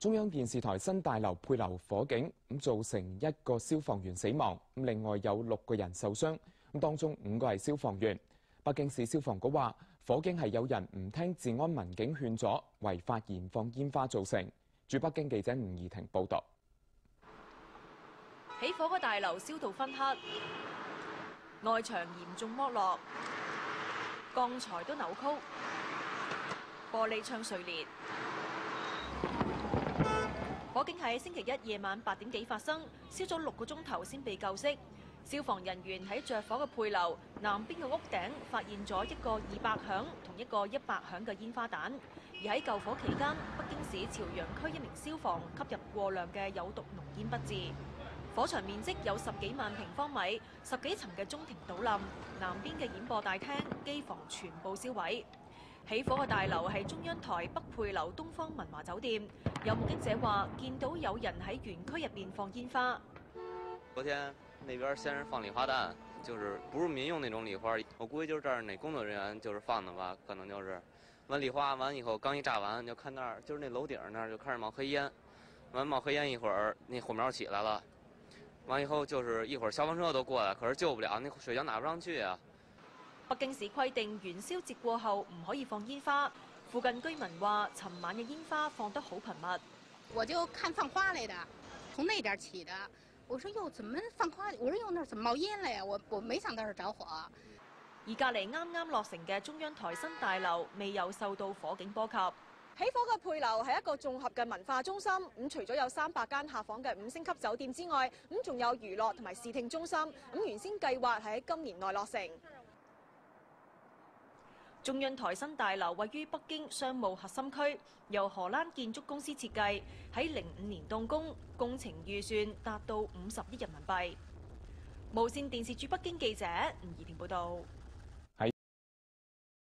中央電視台新大樓配樓火警，造成1個消防員死亡，另外有6個人受傷，當中5個係消防員。北京市消防局話，火警係有人唔聽治安民警勸阻，違法燃放煙花造成。駐北京記者吳怡婷報道。起火嘅大樓燒到燻黑，外牆嚴重剝落，鋼材都扭曲，玻璃窗碎裂。火警喺星期一夜晚8點幾發生，燒咗6個鐘頭先被救熄。消防人員喺着火嘅配樓南邊嘅屋頂發現咗一個200響同一個100響嘅煙花彈。而喺救火期間，北京市朝陽區1名消防吸入過量嘅有毒濃煙不治。火場面積有10幾萬平方米，10幾層嘅中庭倒冧，南邊嘅演播大廳、機房全部燒毀。起火嘅大樓係中央台北配樓東方文華酒店，有目擊者話見到有人喺園區入邊放煙花。昨天那邊先是放禮花彈，就是不是民用那種禮花，我估計就是這兒那工作人員就是放的吧，可能就是完禮花完以後剛一炸完，就看那兒就是那樓頂那兒就開始冒黑煙，完冒黑煙一會兒那火苗起來了，完以後就是一會兒消防車都過來，可是救不了，那水槍打不上去啊。北京市規定元宵節過後唔可以放煙花，附近居民話尋晚嘅煙花放得好頻密。我就看放花來的，從那邊起的。我說喲，怎麼放花？我說喲，那怎麼冒煙了呀？我沒想到是着火。而隔離啱啱落成嘅中央台新大樓未有受到火警波及。起火嘅配樓係一個綜合嘅文化中心，除咗有300間客房嘅5星級酒店之外，仲有娛樂同埋視聽中心。原先計劃係喺今年內落成。中央台新大樓位於北京商務核心區，由荷蘭建築公司設計，喺05年動工，工程預算達到50億人民幣。無線電視駐北京記者吳怡婷報道。